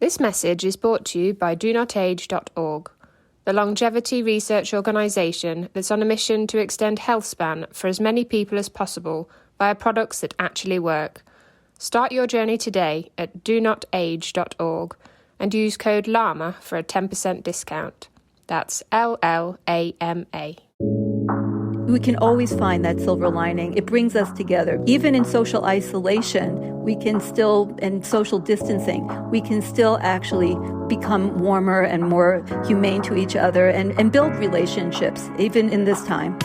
This message is brought to you by DoNotAge.org, the longevity research organisation that's on a mission to extend health span for as many people as possible via products that actually work. Start your journey today at DoNotAge.org and use code LLAMA for a 10% discount. That's LLAMA. We can always find that silver lining. It brings us together. Even in social isolation, we can still, and social distancing, we can still actually become warmer and more humane to each other and build relationships, even in this time.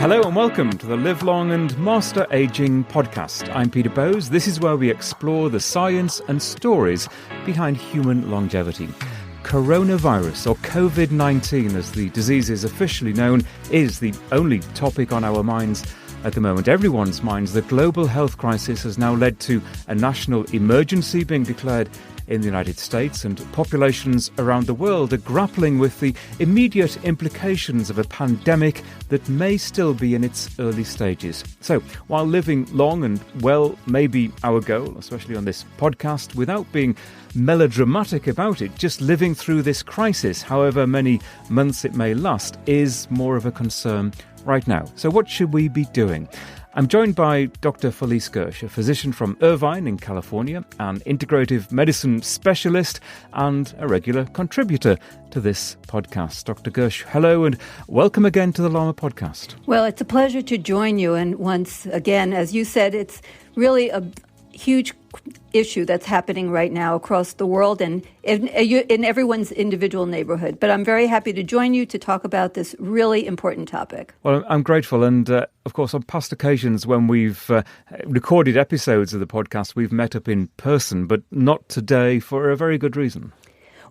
Hello and welcome to the Live Long and Master Aging podcast. I'm Peter Bowes. This is where we explore the science and stories behind human longevity. Coronavirus, or COVID-19 as the disease is officially known, is the only topic on our minds at the moment. Everyone's minds. The global health crisis has now led to a national emergency being declared in the United States, and populations around the world are grappling with the immediate implications of a pandemic that may still be in its early stages. So, while living long and well may be our goal, especially on this podcast, without being melodramatic about it, just living through this crisis, however many months it may last, is more of a concern right now. So what should we be doing? I'm joined by Dr. Felice Gersh, a physician from Irvine in California, an integrative medicine specialist and a regular contributor to this podcast. Dr. Gersh, hello and welcome again to the Llama podcast. Well, it's a pleasure to join you. And once again, as you said, it's really a huge issue that's happening right now across the world and in everyone's individual neighborhood. But I'm very happy to join you to talk about this really important topic. Well, I'm grateful. And of course, on past occasions when we've recorded episodes of the podcast, we've met up in person, but not today for a very good reason.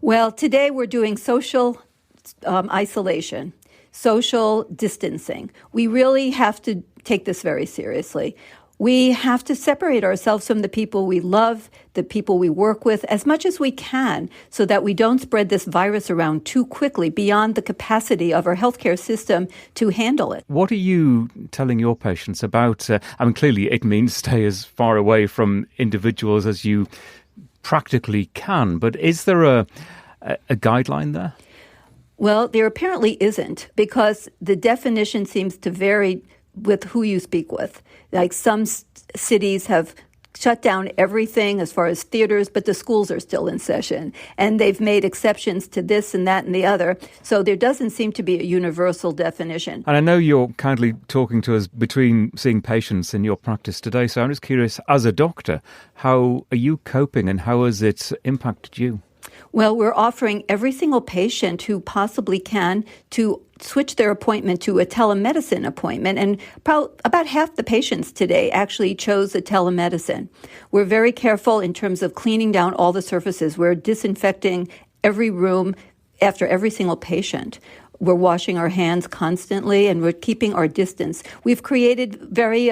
Well, today we're doing social isolation, social distancing. We really have to take this very seriously. We have to separate ourselves from the people we love, the people we work with, as much as we can, so that we don't spread this virus around too quickly beyond the capacity of our healthcare system to handle it. What are you telling your patients about? Clearly it means stay as far away from individuals as you practically can, but is there a guideline there? Well, there apparently isn't, because the definition seems to vary with who you speak with. Like some cities have shut down everything as far as theaters, but the schools are still in session. And they've made exceptions to this and that and the other. So there doesn't seem to be a universal definition. And I know you're kindly talking to us between seeing patients in your practice today. So I'm just curious, as a doctor, how are you coping and how has it impacted you? Well, we're offering every single patient who possibly can to switch their appointment to a telemedicine appointment. And about half the patients today actually chose a telemedicine. We're very careful in terms of cleaning down all the surfaces. We're disinfecting every room after every single patient. We're washing our hands constantly and we're keeping our distance. We've created very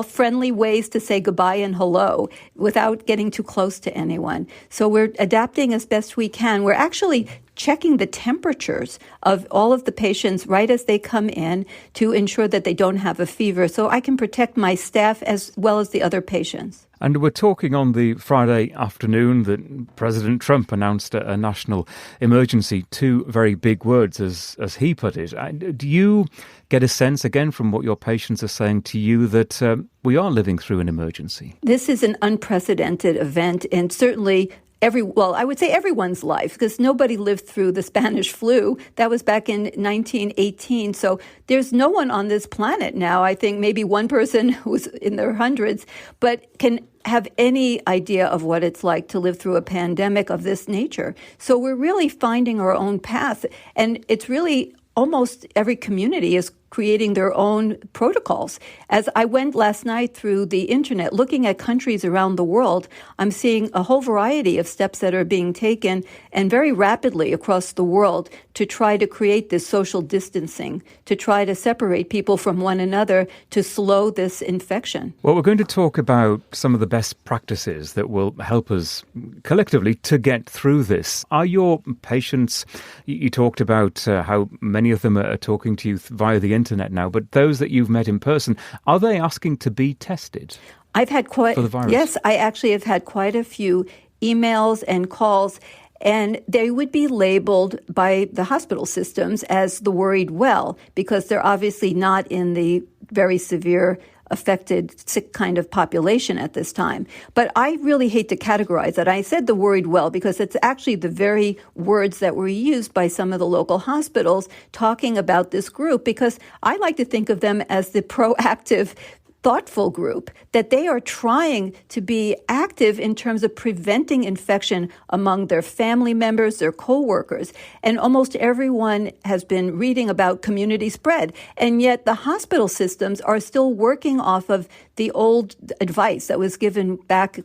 friendly ways to say goodbye and hello without getting too close to anyone. So we're adapting as best we can. We're actually checking the temperatures of all of the patients right as they come in to ensure that they don't have a fever, so I can protect my staff as well as the other patients. And we're talking on the Friday afternoon that President Trump announced a national emergency, two very big words, as he put it. Do you get a sense, again, from what your patients are saying to you, that we are living through an emergency? This is an unprecedented event, and certainly I would say everyone's life, because nobody lived through the Spanish flu. That was back in 1918. So there's no one on this planet now, I think maybe one person who's in their hundreds, but can have any idea of what it's like to live through a pandemic of this nature. So we're really finding our own path. And it's really almost every community is creating their own protocols. As I went last night through the internet, looking at countries around the world, I'm seeing a whole variety of steps that are being taken and very rapidly across the world to try to create this social distancing, to try to separate people from one another to slow this infection. Well, we're going to talk about some of the best practices that will help us collectively to get through this. Are your patients, you talked about how many of them are talking to you via the internet, internet now, but those that you've met in person, are they asking to be tested for the virus? Yes, I actually have had quite a few emails and calls, and they would be labeled by the hospital systems as the worried well, because they're obviously not in the very severe affected, sick kind of population at this time. But I really hate to categorize that. I said the worried well because it's actually the very words that were used by some of the local hospitals talking about this group, because I like to think of them as the proactive, thoughtful group, that they are trying to be active in terms of preventing infection among their family members, their co-workers. And almost everyone has been reading about community spread. And yet the hospital systems are still working off of the old advice that was given back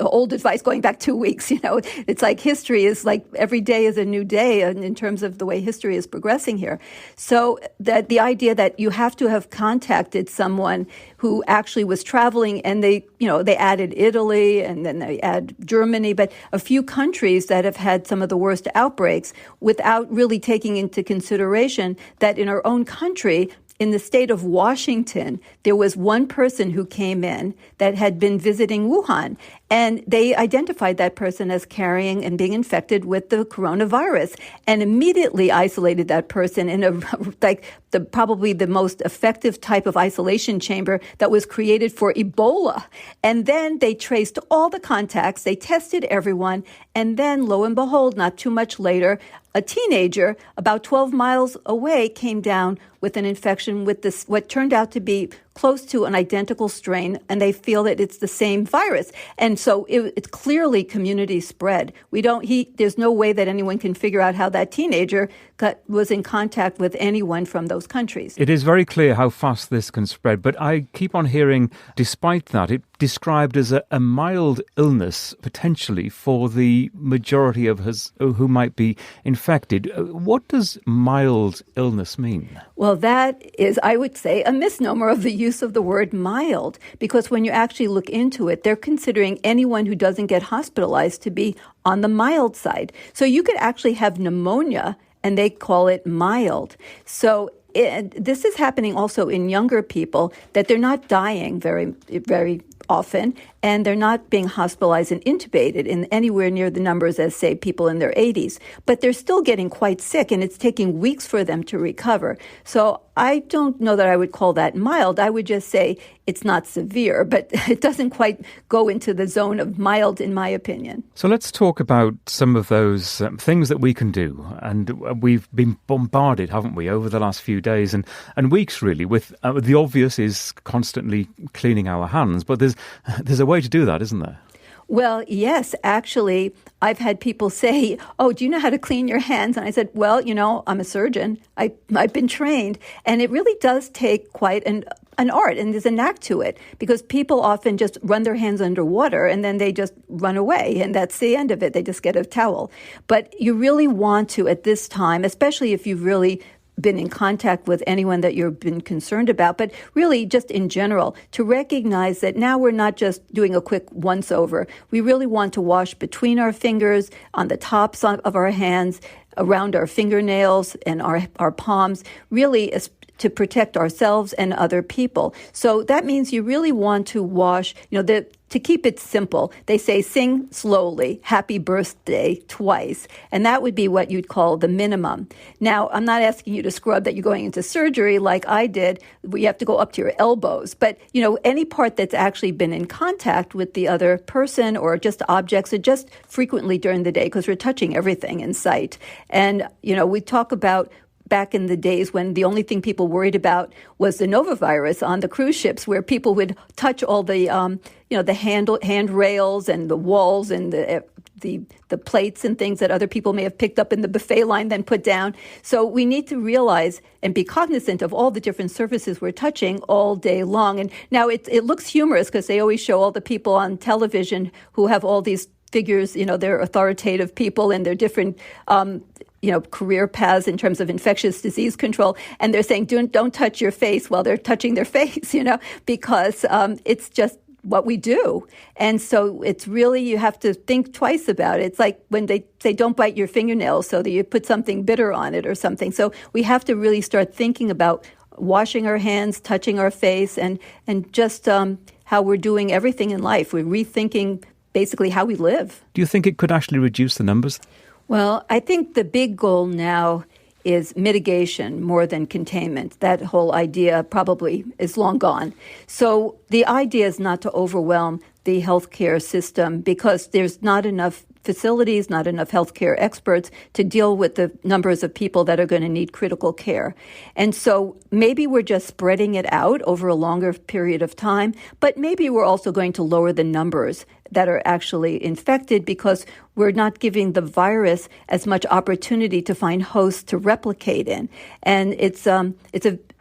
old advice going back 2 weeks. It's like history is like every day is a new day in terms of the way history is progressing here. So that the idea that you have to have contacted someone who actually was traveling, and they added Italy and then they add Germany, but a few countries that have had some of the worst outbreaks, without really taking into consideration that in our own country, in the state of Washington, there was one person who came in that had been visiting Wuhan, and they identified that person as carrying and being infected with the coronavirus, and immediately isolated that person in probably the most effective type of isolation chamber that was created for Ebola. And then they traced all the contacts, they tested everyone, and then lo and behold, not too much later, a teenager about 12 miles away came down with an infection with this, what turned out to be close to an identical strain, and they feel that it's the same virus. And so it's clearly community spread. There's no way that anyone can figure out how that teenager was in contact with anyone from those countries. It is very clear how fast this can spread, but I keep on hearing, despite that, it described as a mild illness, potentially, for the majority of us who might be infected. What does mild illness mean? Well, that is, I would say, a misnomer of the use of the word mild, because when you actually look into it, they're considering anyone who doesn't get hospitalized to be on the mild side. So you could actually have pneumonia, and they call it mild. So this is happening also in younger people, that they're not dying very, very often, and they're not being hospitalized and intubated in anywhere near the numbers as, say, people in their 80s. But they're still getting quite sick, and it's taking weeks for them to recover. So I don't know that I would call that mild. I would just say it's not severe, but it doesn't quite go into the zone of mild, in my opinion. So let's talk about some of those things that we can do. And we've been bombarded, haven't we, over the last few days and weeks, really, with the obvious is constantly cleaning our hands. But there's a way to do that, isn't there? Well, yes, actually, I've had people say, "Oh, do you know how to clean your hands?" And I said, "Well, I'm a surgeon. I've been trained." And it really does take quite an art, and there's a knack to it, because people often just run their hands under water and then they just run away, and that's the end of it. They just get a towel. But you really want to, at this time, especially if you've really been in contact with anyone that you've been concerned about, but really just in general, to recognize that now we're not just doing a quick once-over. We really want to wash between our fingers, on the tops of our hands, around our fingernails and our palms, really to protect ourselves and other people. So that means you really want to wash, to keep it simple. They say sing slowly, happy birthday twice. And that would be what you'd call the minimum. Now, I'm not asking you to scrub that you're going into surgery like I did. You have to go up to your elbows. But, any part that's actually been in contact with the other person or just objects, or just frequently during the day, because we're touching everything in sight. And, we talk about back in the days when the only thing people worried about was the novavirus on the cruise ships, where people would touch all the, the handrails and the walls and the plates and things that other people may have picked up in the buffet line, then put down. So we need to realize and be cognizant of all the different surfaces we're touching all day long. And now it looks humorous because they always show all the people on television who have all these figures, they're authoritative people and they're different career paths in terms of infectious disease control. And they're saying, don't touch your face while they're touching their face, because it's just what we do. And so it's really, you have to think twice about it. It's like when they say don't bite your fingernails so that you put something bitter on it or something. So we have to really start thinking about washing our hands, touching our face, and just how we're doing everything in life. We're rethinking basically how we live. Do you think it could actually reduce the numbers? Well, I think the big goal now is mitigation more than containment. That whole idea probably is long gone. So the idea is not to overwhelm the healthcare system because there's not enough facilities, not enough healthcare experts to deal with the numbers of people that are going to need critical care. And so maybe we're just spreading it out over a longer period of time, but maybe we're also going to lower the numbers that are actually infected because we're not giving the virus as much opportunity to find hosts to replicate in. And it's a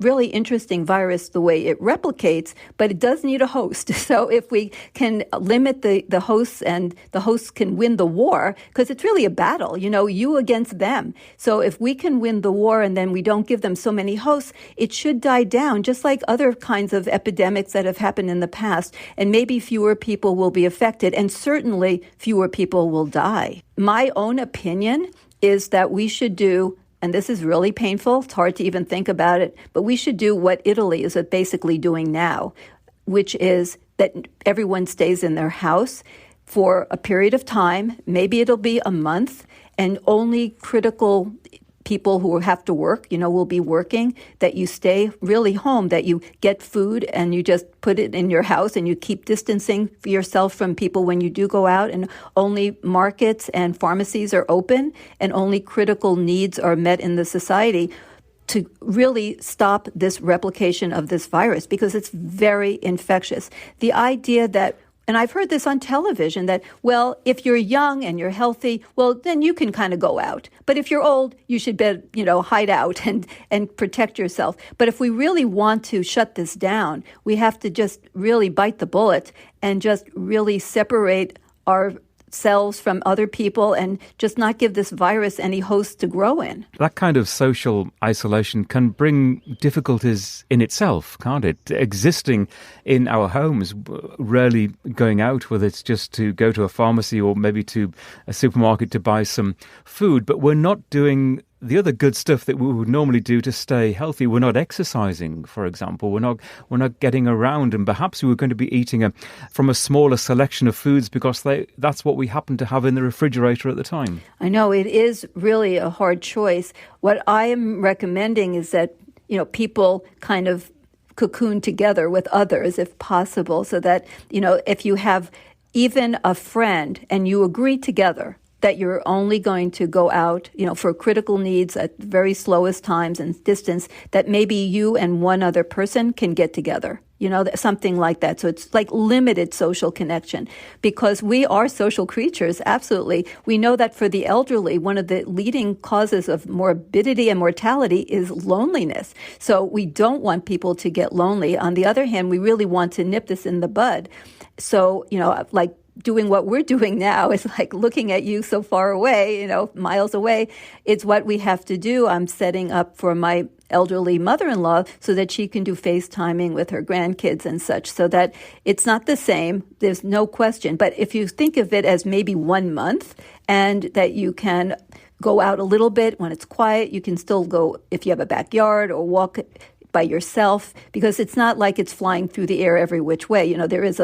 really interesting virus the way it replicates, but it does need a host. So if we can limit the hosts and the hosts can win the war, because it's really a battle, you against them. So if we can win the war and then we don't give them so many hosts, it should die down, just like other kinds of epidemics that have happened in the past. And maybe fewer people will be affected, and certainly fewer people will die. My own opinion is that we should do, and this is really painful, it's hard to even think about it, but we should do what Italy is basically doing now, which is that everyone stays in their house for a period of time. Maybe it'll be a month, and only critical people who have to work, will be working, that you stay really home, that you get food and you just put it in your house and you keep distancing yourself from people when you do go out, and only markets and pharmacies are open and only critical needs are met in the society to really stop this replication of this virus because it's very infectious. The idea that, and I've heard this on television, that, well, if you're young and you're healthy, well, then you can kind of go out. But if you're old, you should hide out and protect yourself. But if we really want to shut this down, we have to just really bite the bullet and just really separate ourselves from other people and just not give this virus any host to grow in. That kind of social isolation can bring difficulties in itself, can't it? Existing in our homes, rarely going out, whether it's just to go to a pharmacy or maybe to a supermarket to buy some food, but we're not doing the other good stuff that we would normally do to stay healthy. We're not exercising, for example. We're not getting around, and perhaps we were going to be eating from a smaller selection of foods because that's what we happen to have in the refrigerator at the time. I know it is really a hard choice. What I am recommending is that people kind of cocoon together with others if possible, so that if you have even a friend and you agree together that you're only going to go out, for critical needs at very slowest times and distance, that maybe you and one other person can get together, something like that. So it's like limited social connection because we are social creatures. Absolutely. We know that for the elderly, one of the leading causes of morbidity and mortality is loneliness. So we don't want people to get lonely. On the other hand, we really want to nip this in the bud. So, like doing what we're doing now is like looking at you so far away, miles away. It's what we have to do. I'm setting up for my elderly mother-in-law so that she can do FaceTiming with her grandkids and such, so that it's not the same. There's no question. But if you think of it as maybe 1 month and that you can go out a little bit when it's quiet, you can still go if you have a backyard or walk by yourself, because it's not like it's flying through the air every which way. There is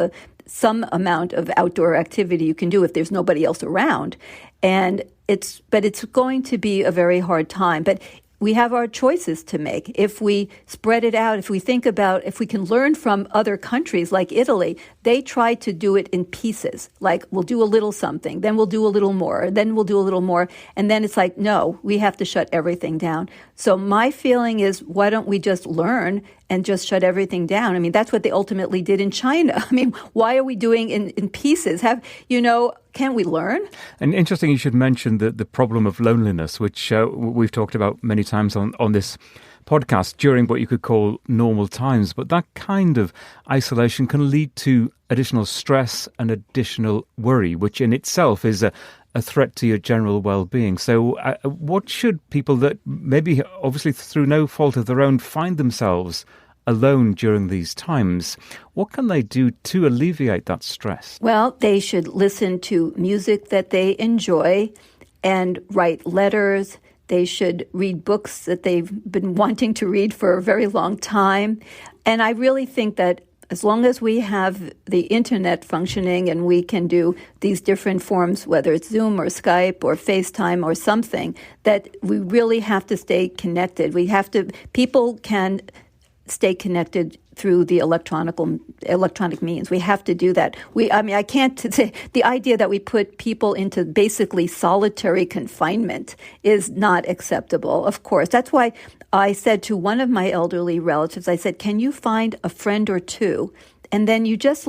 some amount of outdoor activity you can do if there's nobody else around. But it's going to be a very hard time. But we have our choices to make. If we spread it out, if we think about, if we can learn from other countries like Italy, they try to do it in pieces. Like, we'll do a little something, then we'll do a little more, then we'll do a little more. And then it's like, no, we have to shut everything down. So my feeling is, why don't we just learn and just shut everything down? I mean, that's what they ultimately did in China. I mean, why are we doing in pieces? Can't we learn? And interesting you should mention the problem of loneliness, which we've talked about many times on this podcast during what you could call normal times. But that kind of isolation can lead to additional stress and additional worry, which in itself is a threat to your general well-being. So what should people that maybe obviously through no fault of their own find themselves alone during these times, what can they do to alleviate that stress? Well, they should listen to music that they enjoy and write letters. They should read books that they've been wanting to read for a very long time. And I really think that as long as we have the internet functioning and we can do these different forms, whether it's Zoom or Skype or FaceTime or something, that we really have to stay connected. People can stay connected through the electronic means. We have to do that. I can't say the idea that we put people into basically solitary confinement is not acceptable. Of course, that's why I said to one of my elderly relatives, I said, "Can you find a friend or two? And then you just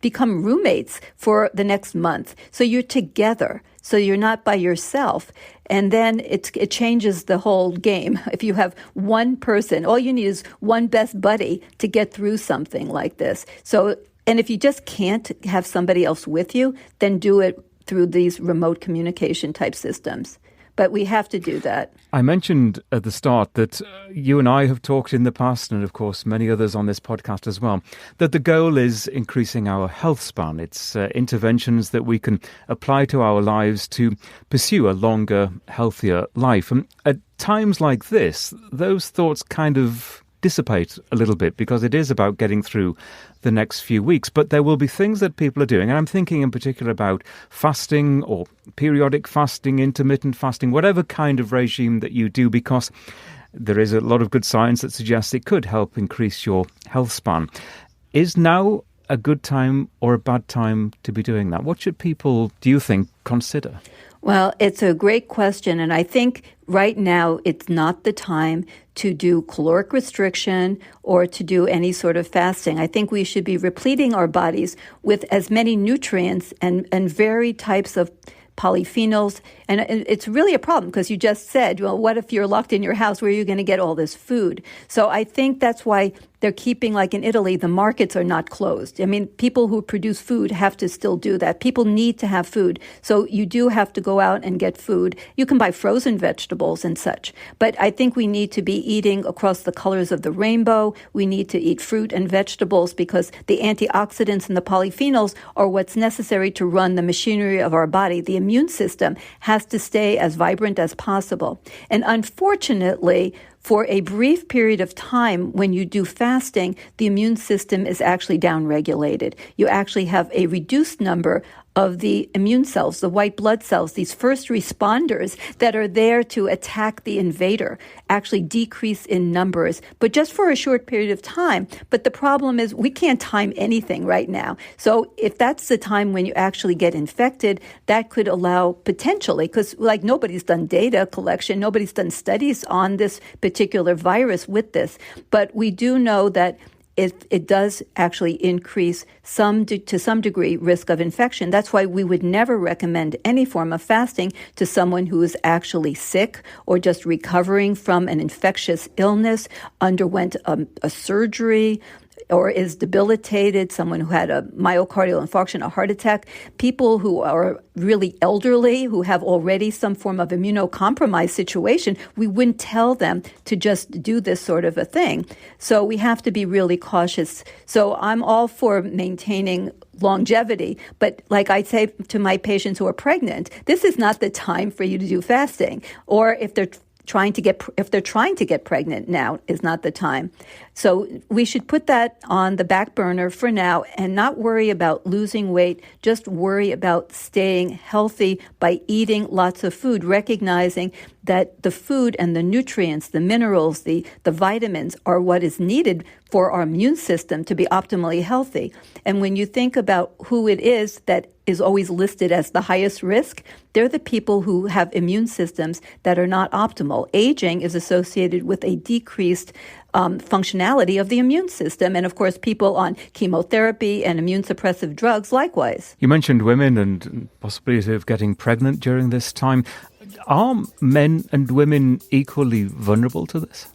become roommates for the next month. So you're together. So you're not by yourself." And then it changes the whole game. If you have one person, all you need is one best buddy to get through something like this. And if you just can't have somebody else with you, then do it through these remote communication type systems. But we have to do that. I mentioned at the start that you and I have talked in the past, and of course many others on this podcast as well, that the goal is increasing our health span. It's interventions that we can apply to our lives to pursue a longer, healthier life. And at times like this, those thoughts kind of dissipate a little bit because it is about getting through the next few weeks. But there will be things that people are doing, and I'm thinking in particular about fasting or periodic fasting, intermittent fasting, whatever kind of regime that you do, because there is a lot of good science that suggests it could help increase your health span. Is now a good time or a bad time to be doing that? What should people, do you think, consider? Well, it's a great question, and I think right now it's not the time to do caloric restriction or to do any sort of fasting. I think we should be repleting our bodies with as many nutrients and varied types of polyphenols. And it's really a problem because you just said, well, what if you're locked in your house? Where are you going to get all this food? So I think that's why they're keeping, like in Italy, the markets are not closed. I mean, people who produce food have to still do that. People need to have food. So you do have to go out and get food. You can buy frozen vegetables and such. But I think we need to be eating across the colors of the rainbow. We need to eat fruit and vegetables because the antioxidants and the polyphenols are what's necessary to run the machinery of our body. The immune system has to stay as vibrant as possible. And unfortunately, for a brief period of time, when you do fasting, the immune system is actually downregulated. You actually have a reduced number of the immune cells, the white blood cells, these first responders that are there to attack the invader, actually decrease in numbers, but just for a short period of time. But the problem is we can't time anything right now. So if that's the time when you actually get infected, that could allow potentially, because nobody's done data collection, nobody's done studies on this particular virus with this, but we do know that it does actually increase to some degree risk of infection. That's why we would never recommend any form of fasting to someone who is actually sick or just recovering from an infectious illness, underwent a surgery, or is debilitated, someone who had a myocardial infarction, a heart attack, people who are really elderly, who have already some form of immunocompromised situation, we wouldn't tell them to just do this sort of a thing. So we have to be really cautious. So I'm all for maintaining longevity, but like I say to my patients who are pregnant, this is not the time for you to do fasting. Or if they're trying to get pregnant, now is not the time. So we should put that on the back burner for now and not worry about losing weight, just worry about staying healthy by eating lots of food, recognizing that the food and the nutrients, the minerals, the vitamins are what is needed for our immune system to be optimally healthy. And when you think about who it is that is always listed as the highest risk, they're the people who have immune systems that are not optimal. Aging is associated with a decreased functionality of the immune system. And of course, people on chemotherapy and immune suppressive drugs likewise. You mentioned women and possibility of getting pregnant during this time. Are men and women equally vulnerable to this?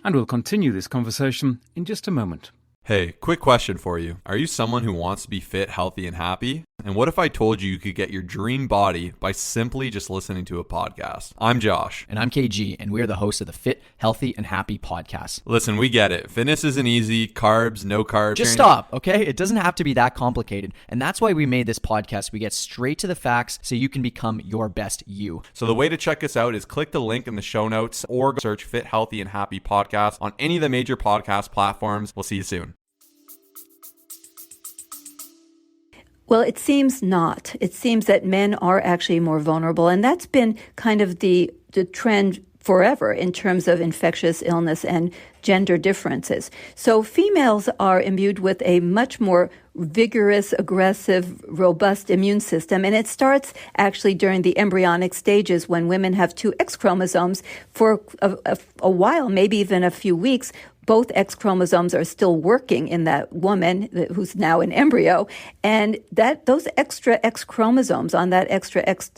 And we'll continue this conversation in just a moment. Hey, quick question for you. Are you someone who wants to be fit, healthy, and happy? And what if I told you you could get your dream body by simply just listening to a podcast? I'm Josh. And I'm KG, and we're the hosts of the Fit, Healthy, and Happy podcast. Listen, we get it. Fitness isn't easy. Carbs, no carbs. Just stop, okay? It doesn't have to be that complicated. And that's why we made this podcast. We get straight to the facts so you can become your best you. So the way to check us out is click the link in the show notes or search Fit, Healthy, and Happy podcast on any of the major podcast platforms. We'll see you soon. Well, it seems not. It seems that men are actually more vulnerable, and that's been kind of the trend forever in terms of infectious illness and gender differences. So females are imbued with a much more vigorous, aggressive, robust immune system. And it starts actually during the embryonic stages when women have two X chromosomes for a while, maybe even a few weeks. Both X chromosomes are still working in that woman who's now an embryo, and those extra X chromosomes on that extra X,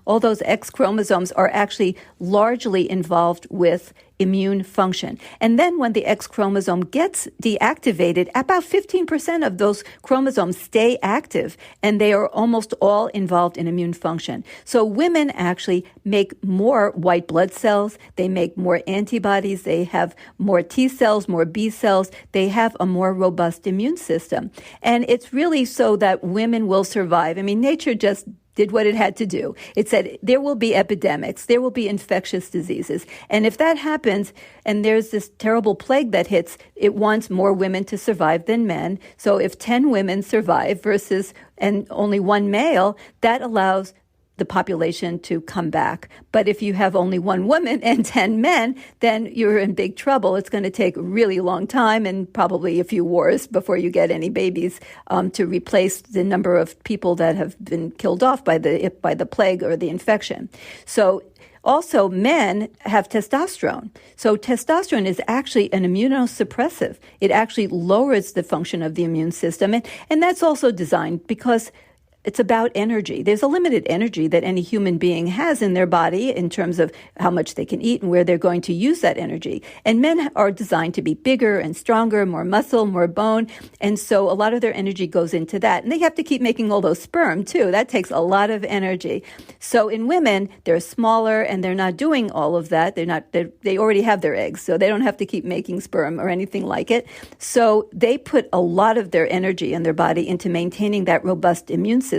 all those X chromosomes are actually largely involved with immune function. And then when the X chromosome gets deactivated, about 15% of those chromosomes stay active, and they are almost all involved in immune function. So women actually make more white blood cells, they make more antibodies, they have more T cells, more B cells, they have a more robust immune system. And it's really so that women will survive. I mean, nature just did what it had to do. It said there will be epidemics, there will be infectious diseases. And if that happens, and there's this terrible plague that hits, it wants more women to survive than men. So if 10 women survive and only one male, that allows the population to come back. But if you have only one woman and 10 men, then you're in big trouble. It's going to take a really long time and probably a few wars before you get any babies to replace the number of people that have been killed off by the plague or the infection. So also, men have testosterone. So testosterone is actually an immunosuppressive. It actually lowers the function of the immune system. And that's also designed because it's about energy. There's a limited energy that any human being has in their body in terms of how much they can eat and where they're going to use that energy. And men are designed to be bigger and stronger, more muscle, more bone. And so a lot of their energy goes into that. And they have to keep making all those sperm too. That takes a lot of energy. So in women, they're smaller and they're not doing all of that. They already have their eggs, so they don't have to keep making sperm or anything like it. So they put a lot of their energy in their body into maintaining that robust immune system.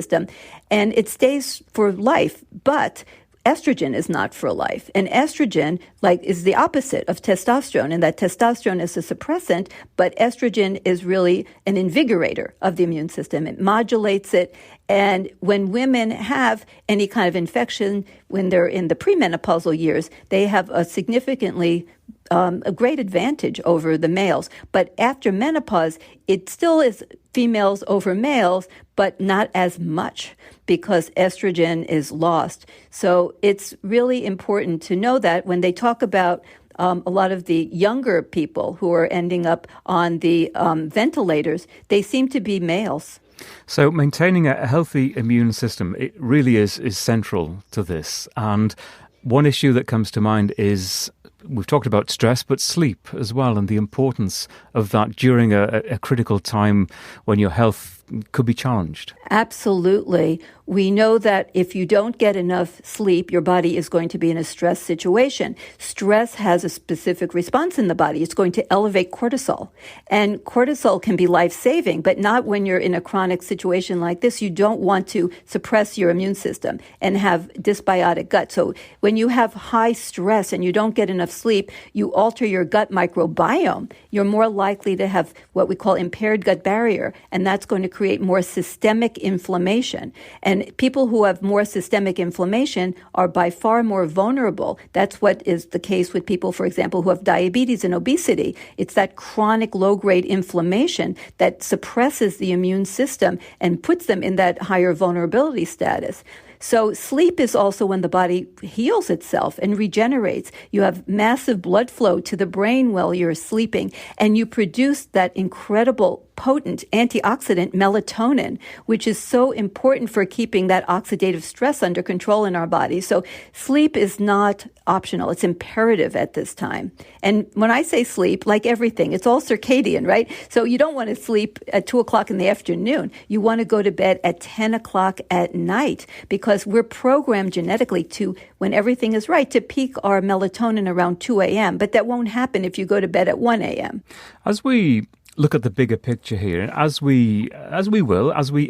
And it stays for life, but estrogen is not for life. And estrogen, is the opposite of testosterone, in that testosterone is a suppressant, but estrogen is really an invigorator of the immune system. It modulates it. And when women have any kind of infection, when they're in the premenopausal years, they have a significantly a great advantage over the males. But after menopause, it still is females over males, but not as much because estrogen is lost. So it's really important to know that when they talk about a lot of the younger people who are ending up on the ventilators, they seem to be males. So maintaining a healthy immune system, it really is central to this. And one issue that comes to mind is, we've talked about stress, but sleep as well, and the importance of that during a critical time when your health could be challenged. Absolutely. We know that if you don't get enough sleep, your body is going to be in a stress situation. Stress has a specific response in the body. It's going to elevate cortisol. And cortisol can be life-saving, but not when you're in a chronic situation like this. You don't want to suppress your immune system and have dysbiotic gut. So when you have high stress and you don't get enough sleep, you alter your gut microbiome. You're more likely to have what we call impaired gut barrier, and that's going to create more systemic inflammation. And people who have more systemic inflammation are by far more vulnerable. That's what is the case with people, for example, who have diabetes and obesity. It's that chronic low-grade inflammation that suppresses the immune system and puts them in that higher vulnerability status. So sleep is also when the body heals itself and regenerates. You have massive blood flow to the brain while you're sleeping, and you produce that incredible potent antioxidant melatonin, which is so important for keeping that oxidative stress under control in our body. So sleep is not optional. It's imperative at this time. And when I say sleep, like everything, it's all circadian, right? So you don't want to sleep at 2 o'clock in the afternoon. You want to go to bed at 10 o'clock at night because we're programmed genetically to, when everything is right, to peak our melatonin around 2 a.m. But that won't happen if you go to bed at 1 a.m. As we look at the bigger picture here, and as we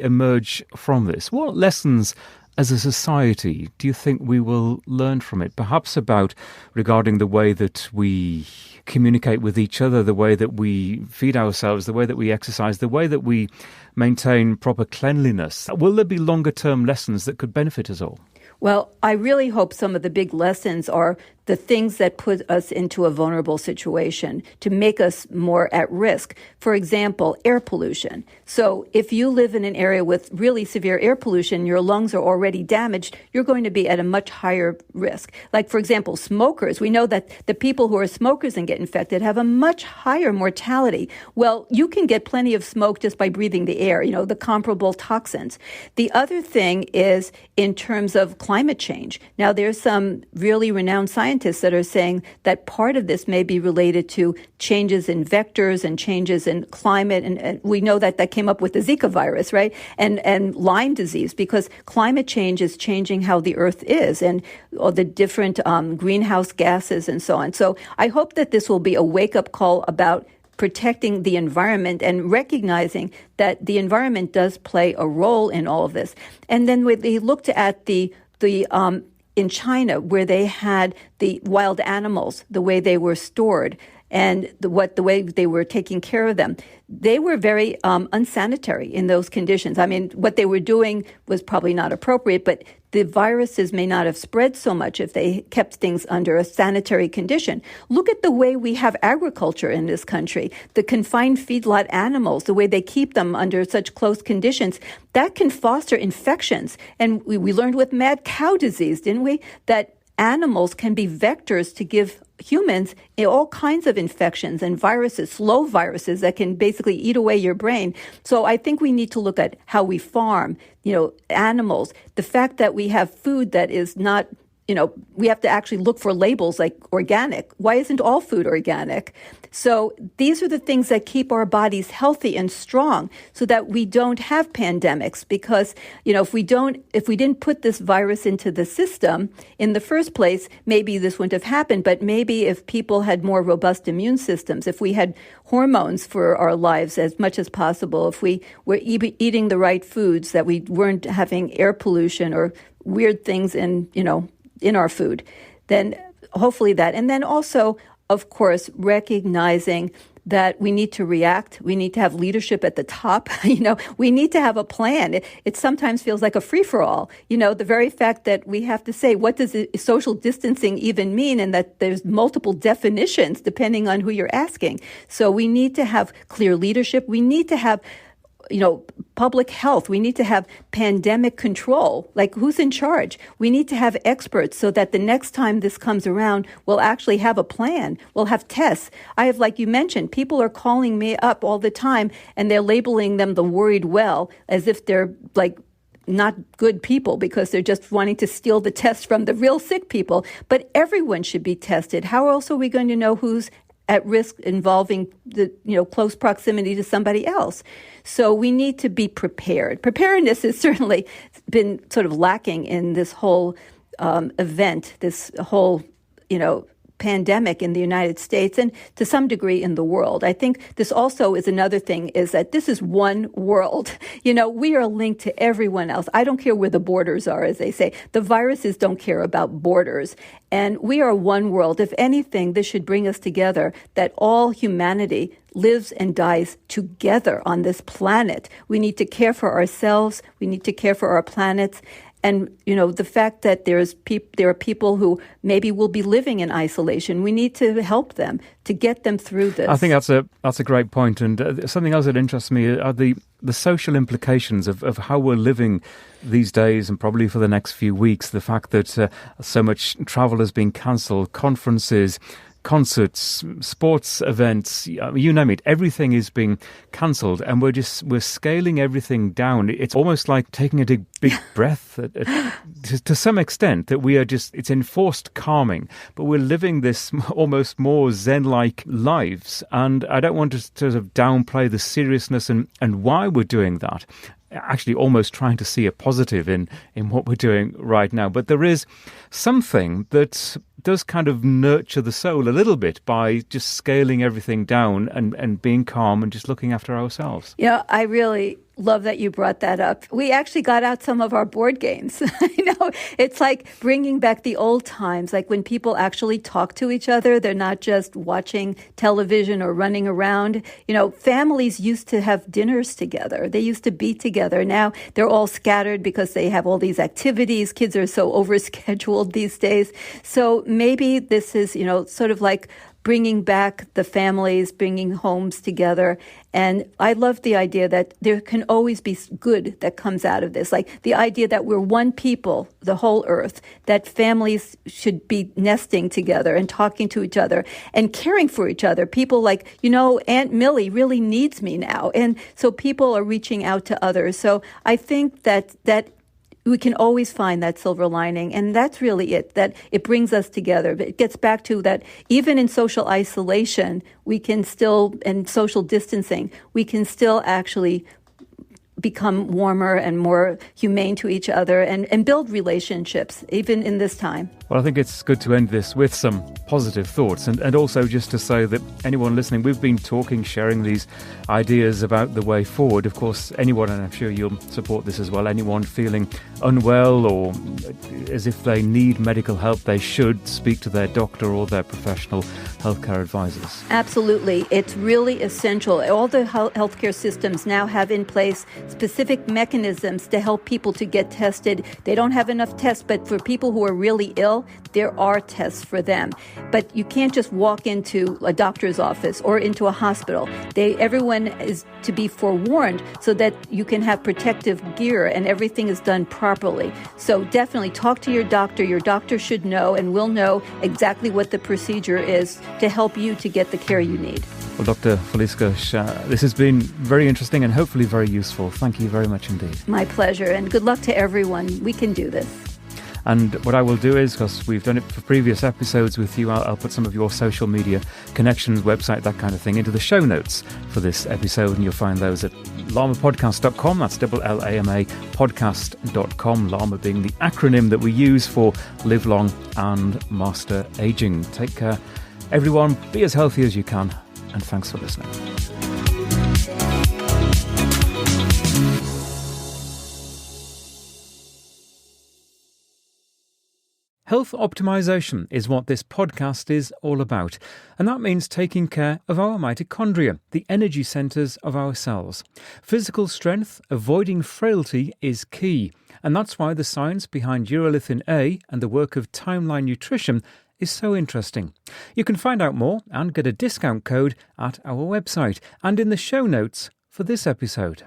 emerge from this, what lessons as a society do you think we will learn from it? Perhaps regarding the way that we communicate with each other, the way that we feed ourselves, the way that we exercise, the way that we maintain proper cleanliness. Will there be longer term lessons that could benefit us all? Well, I really hope some of the big lessons are the things that put us into a vulnerable situation to make us more at risk. For example, air pollution. So if you live in an area with really severe air pollution, your lungs are already damaged, you're going to be at a much higher risk. Like, for example, smokers. We know that the people who are smokers and get infected have a much higher mortality. Well, you can get plenty of smoke just by breathing the air, the comparable toxins. The other thing is in terms of climate change. Now, there's some really renowned scientists that are saying that part of this may be related to changes in vectors and changes in climate. And we know that came up with the Zika virus, right? And Lyme disease, because climate change is changing how the earth is and all the different greenhouse gases and so on. So I hope that this will be a wake-up call about protecting the environment and recognizing that the environment does play a role in all of this. And then when they looked at the in China, where they had the wild animals, the way they were stored and the way they were taking care of them, they were very unsanitary in those conditions. I mean, what they were doing was probably not appropriate, but the viruses may not have spread so much if they kept things under a sanitary condition. Look at the way we have agriculture in this country, the confined feedlot animals, the way they keep them under such close conditions. That can foster infections. And we learned with mad cow disease, didn't we, that animals can be vectors to give humans all kinds of infections and viruses, slow viruses that can basically eat away your brain. So I think we need to look at how we farm, animals, the fact that we have food that is not, we have to actually look for labels like organic. Why isn't all food organic? So these are the things that keep our bodies healthy and strong so that we don't have pandemics. Because, if we didn't put this virus into the system in the first place, maybe this wouldn't have happened. But maybe if people had more robust immune systems, if we had hormones for our lives as much as possible, if we were eating the right foods, that we weren't having air pollution or weird things in our food, then hopefully that. And then also, of course, recognizing that we need to react. We need to have leadership at the top. We need to have a plan. It sometimes feels like a free-for-all. The very fact that we have to say, what does social distancing even mean? And that there's multiple definitions depending on who you're asking. So we need to have clear leadership. We need to have public health. We need to have pandemic control. Like, who's in charge? We need to have experts so that the next time this comes around, we'll actually have a plan. We'll have tests. I have, like you mentioned, people are calling me up all the time and they're labeling them the worried well, as if they're like not good people because they're just wanting to steal the test from the real sick people. But everyone should be tested. How else are we going to know who's at risk involving the close proximity to somebody else? So we need to be prepared. Preparedness has certainly been sort of lacking in this whole event, this whole pandemic in the United States and to some degree in the world. I think this also is another thing, is that this is one world. We are linked to everyone else. I don't care where the borders are, as they say. The viruses don't care about borders. And we are one world. If anything, this should bring us together, that all humanity lives and dies together on this planet. We need to care for ourselves. We need to care for our planets. And, the fact that there are people who maybe will be living in isolation, we need to help them to get them through this. I think that's a great point. And something else that interests me are the the social implications of how we're living these days and probably for the next few weeks. The fact that so much travel has been cancelled, conferences, concerts, sports events, you name it, everything is being cancelled, and we're scaling everything down. It's almost like taking a big breath to some extent, that we are it's enforced calming, but we're living this almost more Zen-like lives. And I don't want to sort of downplay the seriousness and why we're doing that. Actually almost trying to see a positive in what we're doing right now. But there is something that does kind of nurture the soul a little bit by just scaling everything down and being calm and just looking after ourselves. Yeah, I really love that you brought that up. We actually got out some of our board games. It's like bringing back the old times, like when people actually talk to each other. They're not just watching television or running around. Families used to have dinners together. They used to be together. Now they're all scattered because they have all these activities. Kids are so overscheduled these days. So maybe this is, sort of like bringing back the families, bringing homes together. And I love the idea that there can always be good that comes out of this. Like the idea that we're one people, the whole earth, that families should be nesting together and talking to each other and caring for each other. People like, Aunt Millie really needs me now. And so people are reaching out to others. So I think that we can always find that silver lining. And that's really it, that it brings us together. It gets back to that even in social isolation, we can still, and social distancing, we can still actually become warmer and more humane to each other and build relationships, even in this time. Well, I think it's good to end this with some positive thoughts and also just to say that anyone listening, we've been talking, sharing these ideas about the way forward. Of course, anyone, and I'm sure you'll support this as well, anyone feeling unwell or as if they need medical help, they should speak to their doctor or their professional healthcare advisors. Absolutely. It's really essential. All the healthcare systems now have in place specific mechanisms to help people to get tested. They don't have enough tests, but for people who are really ill, there are tests for them. But you can't just walk into a doctor's office or into a hospital. Everyone is to be forewarned so that you can have protective gear and everything is done properly. So definitely talk to your doctor. Your doctor should know and will know exactly what the procedure is to help you to get the care you need. Well, Dr. Felice Gersh, this has been very interesting and hopefully very useful. Thank you very much indeed. My pleasure, and good luck to everyone. We can do this. And what I will do is, because we've done it for previous episodes with you, I'll put some of your social media connections, website, that kind of thing, into the show notes for this episode, and you'll find those at lamapodcast.com. That's LLAMA podcast.com, LAMA being the acronym that we use for Live Long and Master Aging. Take care, everyone. Be as healthy as you can, and thanks for listening. Health optimization is what this podcast is all about, and that means taking care of our mitochondria, the energy centres of our cells. Physical strength, avoiding frailty is key, and that's why the science behind urolithin A and the work of Timeline Nutrition is so interesting. You can find out more and get a discount code at our website and in the show notes for this episode.